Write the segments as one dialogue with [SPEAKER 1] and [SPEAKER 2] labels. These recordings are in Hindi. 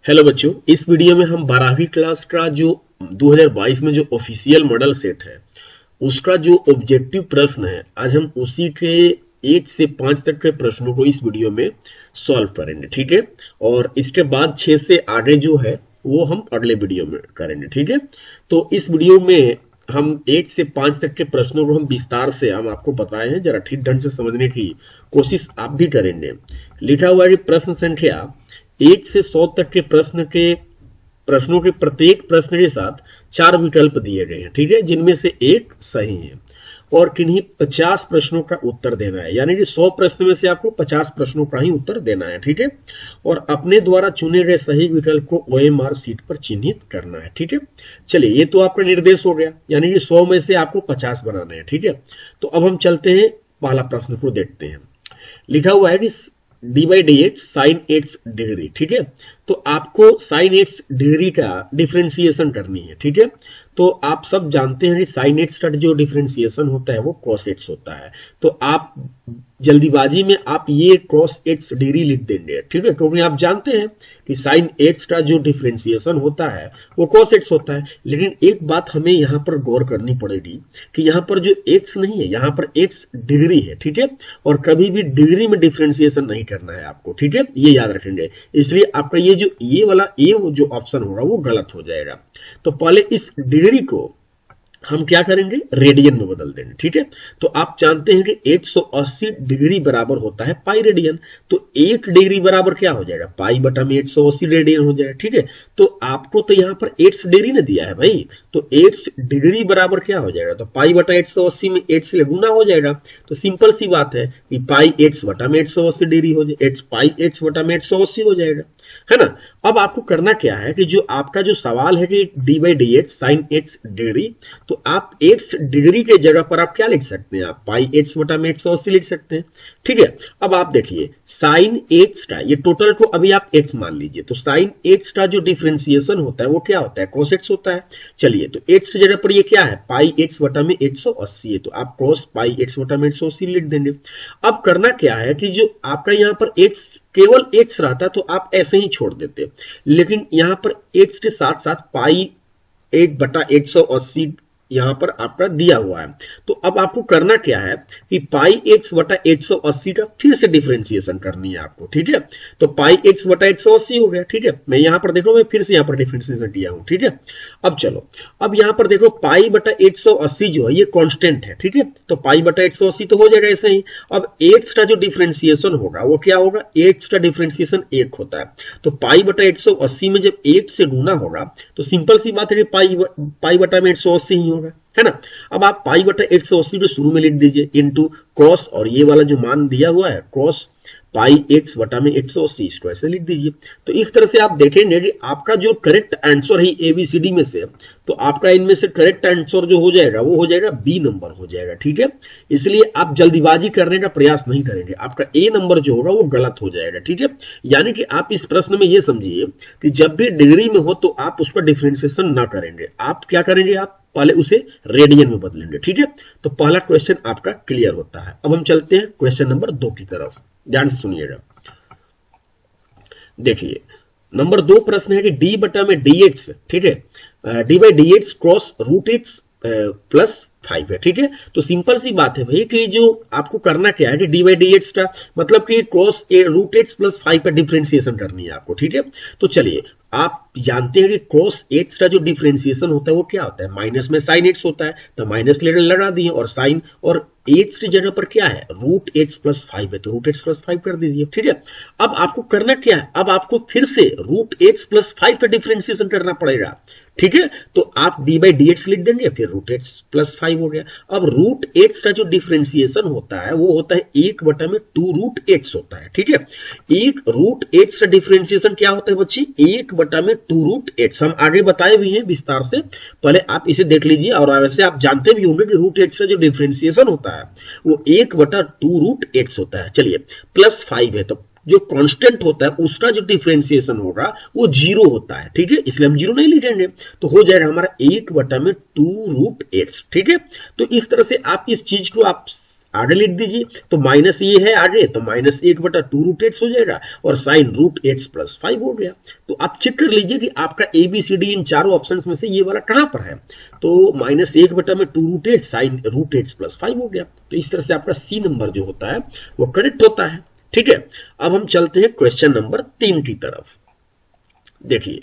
[SPEAKER 1] हेलो बच्चों, इस वीडियो में हम 12वीं क्लास का जो 2022 में जो ऑफिशियल मॉडल सेट है उसका जो ऑब्जेक्टिव प्रश्न है, आज हम उसी के 1 से 5 तक के प्रश्नों को इस वीडियो में सॉल्व करेंगे। ठीक है, और इसके बाद 6 से आगे जो है वो हम अगले वीडियो में करेंगे। ठीक है, तो इस वीडियो में हम 1 से 5 तक के प्रश्नों को हम विस्तार से हम आपको बताए हैं, जरा ठीक ढंग से समझने की कोशिश आप भी करेंगे। लिखा हुआ है प्रश्न संख्या 1 से 100 तक के प्रश्नों के प्रत्येक प्रश्न के साथ 4 विकल्प दिए गए हैं। ठीक है, जिनमें से एक सही है और किन्हीं 50 प्रश्नों का उत्तर देना है, यानी कि 100 प्रश्न में से आपको 50 प्रश्नों का ही उत्तर देना है। ठीक है, और अपने द्वारा चुने गए सही विकल्प को OMR सीट पर चिन्हित करना है। ठीक है, चलिए ये तो आपका निर्देश हो गया, यानी कि 100 में से आपको 50 बनाना है। ठीक है, तो अब हम चलते हैं पहला प्रश्न को देखते हैं। लिखा हुआ है कि d/dx sin x डिग्री। ठीक है, तो आपको sin x डिग्री का डिफरेंशिएशन करनी है। ठीक है, तो आप सब जानते हैं कि sin x का जो डिफरेंशिएशन होता है वो cos x होता है, तो आप जल्दीबाजी में आप ये cos x डिग्री लिख देंगे। ठीक है, क्योंकि आप जानते हैं कि sin x का जो डिफरेंशिएशन होता है वो cos x होता है। लेकिन एक बात हमें यहाँ पर गौर करनी पड़ेगी कि यहाँ पर जो x नहीं है, यहाँ पर x डिग्री है। ठीक है, और कभी भी डिग्री में डिफरेंशिएशन नहीं करना है आपको। ठीक है, ये याद रखेंगे, इसलिए आपका ये वाला जो ऑप्शन होगा वो गलत हो जाएगा। तो पहले इस डिग्री को हम क्या करेंगे, रेडियन में बदल देंगे। ठीक है, तो आप जानते हैं कि 180 डिग्री बराबर होता है पाई रेडियन, तो 1 डिग्री बराबर क्या हो जाएगा, पाई बटा में 180 रेडियन हो जाएगा। ठीक है, तो आपको तो यहाँ पर 8 डिग्री ने दिया है भाई, तो 8 डिग्री बराबर क्या हो जाएगा, तो पाई बटा 180 में 8 से गुना हो जाएगा। तो सिंपल सी बात है कि पाई 8 बटा में 180 डिग्री हो जाए, पाई 8 बटा में 180 हो जाएगा, है ना। अब आपको करना क्या है कि जो आपका जो सवाल है कि d/dx sin x डिग्री, तो आप x डिग्री के जगह पर आप क्या लिख सकते हैं, आप पाई 8 बटा में 180 लिख सकते हैं। ठीक है, अब आप देखिए sin x का ये टोटल को अभी आप x मान लीजिए, तो sin x का जो डिफरेंशिएशन होता है वो क्या होता है, cos x होता है। चलिए, तो x की जगह पर ये क्या है, पाई x बटा में 180 है, तो आप cos पाई x बटा में 180 लिख देंगे। अब करना क्या है कि जो आपका यहाँ पर x केवल x रहता तो आप ऐसे ही छोड़ देते, लेकिन यहां पर x के साथ साथ पाई 8 बटा 180 यहां पर आपका दिया हुआ है। तो अब आपको करना क्या है कि पाई x बटा 180 का फिर से डिफरेंशिएशन करनी है आपको। ठीक है, तो पाई x बटा 180 हो गया। ठीक है, मैं यहां पर देखो, मैं फिर से यहां पर डिफरेंशिएशन किया हूं। ठीक है, अब चलो, अब यहां पर देखो पाई बटा 180 जो है ये कांस्टेंट है। ठीक है, तो पाई बटा 180 तो हो जाएगा ऐसे ही। अब x का जो डिफरेंशिएशन होगा वो क्या होगा, x का डिफरेंशिएशन 1 होता है, तो पाई बटा 180 में जब 1 से गुना होगा तो सिंपल सी बात है कि पाई बटा में 180 ही होगा, है ना। अब आप पाई बटा 180 को शुरू में लिख दीजिए इनटू कॉस, और ये वाला जो मान दिया हुआ है कॉस पाई x बटा में 180 इसको ऐसे लिख दीजिए। तो इस तरह से आप देखेंगे कि आपका जो करेक्ट आंसर है ABCD में से, तो आपका इनमें से करेक्ट आंसर जो हो जाएगा वो हो जाएगा B नंबर हो जाएगा। ठीक है, इसलिए आप जल्दीबाजी करने का प्रयास नहीं करेंगे, आपका A नंबर जो होगा वो गलत हो जाएगा। ठीक है, यानी कि आप इस प्रश्न में ये समझिए कि जब भी डिग्री में हो तो आप उसका डिफरेंशिएशन ना करेंगे, आप क्या करेंगे, आप पहले उसे रेडियन में बदलेंगे। ठीक है, तो पहला क्वेश्चन आपका क्लियर होता है। अब हम चलते हैं क्वेश्चन नंबर 2 की तरफ, ध्यान से सुनिएगा। देखिए नंबर 2 प्रश्न है कि d बटा में dx, ठीक है, d/dx cross root x plus 5 है। ठीक है, तो सिंपल सी बात है भाई कि जो आपको करना क्या है कि d/dx का मतलब कि क्रॉस रूट x प्लस 5 का डिफरेंशिएशन करनी है आपको। ठीक है, तो चलिए आप जानते हैं कि cos x का जो डिफरेंशिएशन होता है वो क्या होता है, माइनस में sin x होता है, तो माइनस लेकर लगा दिए, और sin और x की जगह पर क्या है, रूट x प्लस 5 है, तो रूट x प्लस 5 कर दीजिए। ठीक है, अब आपको करना क्या है, अब आपको फिर से रूट x प्लस 5 का डिफरेंशिएशन करना पड़ेगा। ठीक है, तो आप d/dx लिख देंगे, फिर रूट x प्लस 5 हो गया। अब रूट x का जो डिफरेंशिएशन होता है वो होता है 1 बटा में 2 रूट x होता है। ठीक है, एक रूट x का डिफरेंशिएशन क्या होता है बच्चे, 1 बटा में 2 रूट x, हम आगे बताए हुए हैं विस्तार से, पहले आप इसे देख लीजिए। और वैसे आप जानते भी होंगे कि रूट x का जो डिफरेंशिएशन होता है वो 1 बटा 2 रूट x होता है। चलिए प्लस 5 है, तो जो कांस्टेंट होता है उसका जो डिफरेंशिएशन होगा वो 0 होता है। ठीक है, इसलिए हम 0 नहीं लिखेंगे, तो हो जाएगा हमारा 1 बटा में 2 रूट x। ठीक है, तो इस तरह से आप इस चीज को आप आगे लिख दीजिए, तो माइनस ये है आगे, तो माइनस 1/2√x हो जाएगा और साइन √x + 5 हो गया। तो आप चेक कर लीजिए कि आपका ABCD इन चारों ऑप्शंस में से ये वाला कहां पर है। तो -1/2√x साइन √x + 5 हो गया। तो इस तरह से आपका सी नंबर जो होता है वो करेक्ट होता है। ठीक है, अब हम चलते हैं क्वेश्चन नंबर 3 की तरफ। देखिए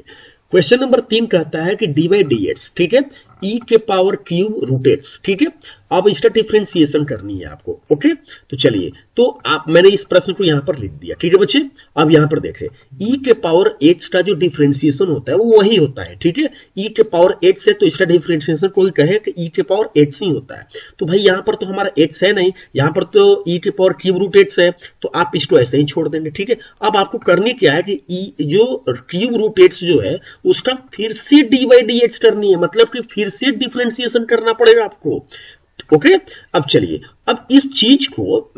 [SPEAKER 1] क्वेश्चन नंबर 3 कहता है कि dy/dx, ठीक है, e⁻³ ठीक है। अब इसका डिफरेंशिएशन करनी है आपको। ओके, तो चलिए, तो आप मैंने इस प्रश्न को यहां पर लिख दिया। ठीक है बच्चे, अब यहां पर देखें e⁻x का जो डिफरेंशिएशन होता है वो वही होता है। ठीक है, e⁻x है तो इसका डिफरेंशिएशन कोई कहे कि e⁻x ही होता है। तो भाई यहां पर तो हमारा x है नहीं, यहां पर तो e⁻³ है, तो आप इसको ऐसे ही छोड़ देंगे। ठीक है, अब आपको करनी क्या है कि जो √x जो है उसका फिर से dy/dx करनी है, मतलब कि फिर से डिफरेंशिएशन करना पड़ेगा आपको। ओके, अब चलिए, अब इस चीज को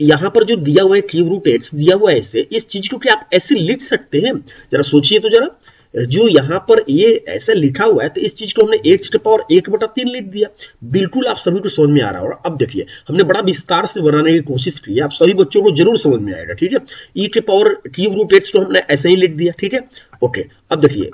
[SPEAKER 1] यहां पर जो दिया हुआ है √x दिया हुआ है ऐसे, इस चीज को क्या आप ऐसे लिख सकते हैं? जरा सोचिए तो जरा, जो यहां पर ये ऐसा लिखा हुआ है तो इस चीज को हमने x⁻1/3 लिख दिया। बिल्कुल आप सभी को समझ में आ रहा होगा। अब देखिए हमने बड़ा विस्तार से बनाने की कोशिश की है, आप सभी बच्चों को जरूर समझ में आएगा। ठीक है, e⁻³ को हमने ऐसे ही लिख दिया। ठीक है, ओके, अब देखिए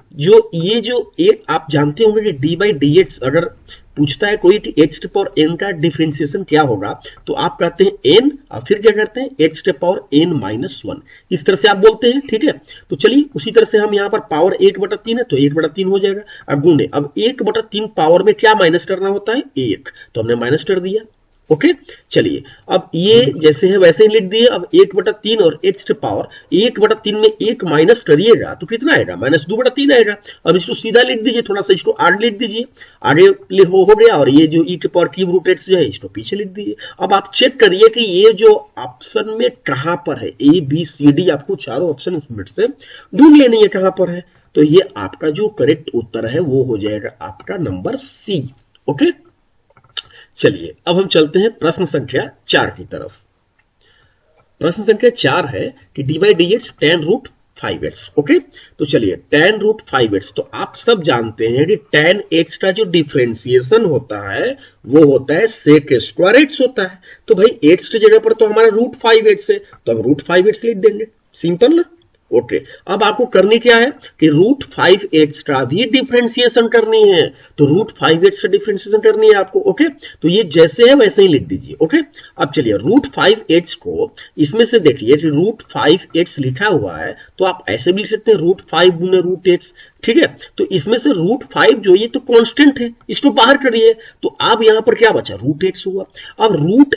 [SPEAKER 1] जो एक आप जानते होंगे कि dy/dx अगर पूछता है कोई x⁻n का डिफरेंशिएशन क्या होगा, तो आप कहते हैं n और फिर क्या करते हैं x⁻n-1, इस तरह से आप बोलते हैं। ठीक है, तो चलिए उसी तरह से हम यहाँ पर पावर 1/3 है तो 1/3 हो जाएगा। अब गुणे, अब 1/3 पावर में क्या माइनस करना होता है? 1, तो हमने माइनस कर दिया। ओके, चलिए अब ये जैसे है वैसे ही लिख दिए। अब 1/3 और x⁻1/3 में 1 माइनस करिएगा तो कितना आएगा? -2/3 आएगा। अब इसको सीधा लिख दीजिए, थोड़ा सा इसको आगे लिख दीजिए, आगे हो गया। और ये जो e⁻³ जो है इसको पीछे लिख दीजिए। अब आप चेक करिए कि ये जो ऑप्शन में कहां पर है, ABCD आपको चारों ऑप्शन में से ढूंढ लेनी है कहां पर है। तो ये आपका जो करेक्ट उत्तर है वो हो जाएगा आपका नंबर C। ओके, चलिए अब हम चलते हैं प्रश्न संख्या 4 की तरफ। प्रश्न संख्या 4 है कि dy/dx tan√5x। ओके, तो चलिए tan√5x, तो आप सब जानते हैं कि tan x का जो डिफरेंशिएशन होता है वो होता है sec² होता है। तो भाई x की जगह पर तो हमारा √5x है, तो अब √5x लिख देंगे, सिंपल ना। ओके, अब आपको करनी क्या है कि √5x का भी डिफरेंशिएशन करनी है, तो √5x का डिफरेंशिएशन करनी है आपको। ओके, तो ये जैसे है वैसे ही लिख दीजिए। ओके, अब चलिए √5x को इसमें से देखिए कि √5x लिखा हुआ है तो आप ऐसे भी लिख सकते हैं √5 गुने √x। ठीक है, तो इसमें से √5 जो ये तो कांस्टेंट है, इसको बाहर करिए तो आप यहां पर क्या बचा? √x हुआ। अब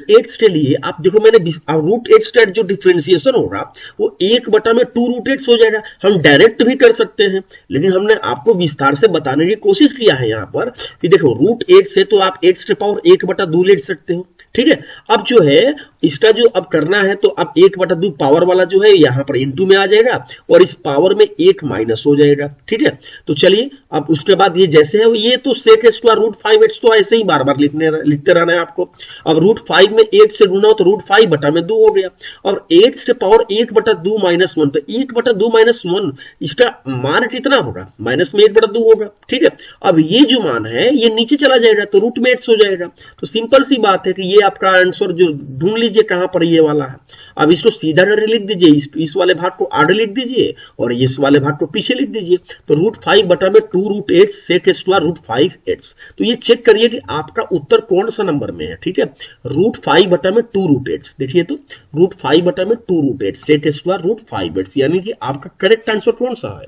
[SPEAKER 1] √x के लिए आप देखो मैंने √x का जो डिफरेंशिएशन होगा वो 1/2√x हो जाएगा। हम डायरेक्ट भी कर सकते हैं, लेकिन हमने आपको विस्तार से बताने की कोशिश किया है यहां पर कि देखो √x है तो आप x⁻1/2 लिख सकते हो। ठीक है, अब जो है इसका जो अब करना है तो अब 1/2 पावर वाला जो है यहां पर इनटू में आ जाएगा और इस पावर में 1 माइनस हो जाएगा। ठीक है, तो चलिए अब उसके बाद ये जैसे है ये तो sec² √5x तो ऐसे ही बार बार लिखते रहना है आपको। अब √5 में 1 से गुना हो तो √5/2 हो गया और x⁻1/2 -1, तो 1/2 -1 इसका मान कितना होगा? माइनस में 1/2 होगा। ठीक है, अब ये जो मान है ये नीचे चला जाएगा तो रूट में x हो जाएगा। तो सिंपल सी बात है कि ये आपका आंसर जो ढूंढ लीजिए कहां पर ये वाला है। अब इसको सीधा लिख दीजिए, इस वाले भाग को आगे लिख दीजिए और इस वाले भाग को पीछे लिख दीजिए। तो √5/2√x sec² √5x। तो ये चेक करिए कि आपका उत्तर कौन सा नंबर में है। ठीक है, √5/2√x, देखिए तो √5/2√x sec² √5x, यानी कि आपका करेक्ट आंसर कौन सा है?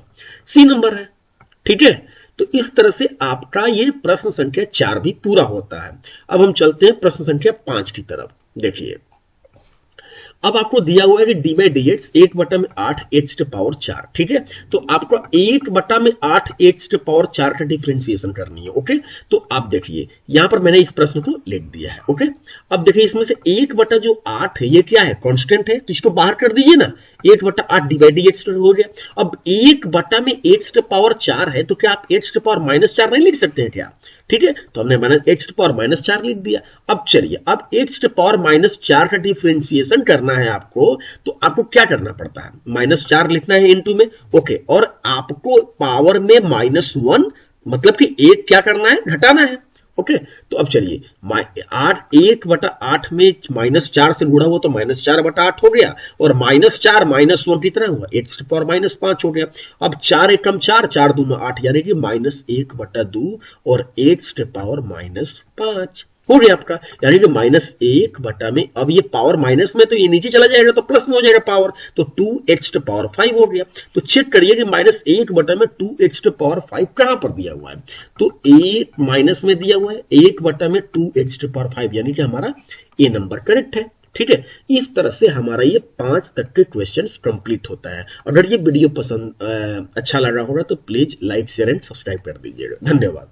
[SPEAKER 1] C नंबर है। ठीक है, तो इस तरह से आपका ये प्रश्न संख्या 4 भी पूरा होता है। अब हम चलते हैं प्रश्न संख्या 5 की तरफ। देखिए अब आपको दिया हुआ है कि dy/dx 1/8x⁴। ठीक है, तो आपको 1/8x⁴ का डिफरेंशिएशन करनी है। ओके, तो आप देखिए यहां पर मैंने इस प्रश्न को लिख दिया है। ओके, अब देखिए इसमें से 1/8 है ये क्या है? कांस्टेंट है, तो इसको बाहर कर दीजिए ना, 1/8 dy/dx हो गया। अब 1/x⁴ है तो क्या आप x⁻⁻4 नहीं लिख सकते हैं क्या? ठीक है, तो हमने x⁻⁻4 लिख दिया। अब चलिए अब x⁻⁻4 का डिफरेंशिएशन करना है आपको, तो आपको क्या करना पड़ता है? -4 लिखना है इनटू में। ओके, और आपको पावर में -1 मतलब कि 1 क्या करना है? घटाना है। ओके, तो अब चलिए 1/8 में -4 से गुणा हुआ तो -4/8 हो गया, और -4 -1 कितना हुआ, 8⁻5 हो गया। अब 4 एकम 4, 4 दूना 8, यानी कि -1/2 और 8⁻5 हो गया आपका, यानी कि -1 में, अब ये पावर माइनस में तो ये नीचे चला जाएगा तो प्लस में हो जाएगा पावर, तो 2x⁵ हो गया। तो चेक करिए कि -1 में 2x⁵ कहां पर दिया हुआ है, तो ए माइनस में दिया हुआ है, 1 में 2x⁵, यानी कि हमारा ए नंबर करेक्ट है। ठीक है, इस तरह से हमारा ये 5 तक के क्वेश्चंस कंप्लीट होता है। अगर ये वीडियो पसंद अच्छा लगा होगा तो please like share and subscribe कर दीजिएगा। धन्यवाद।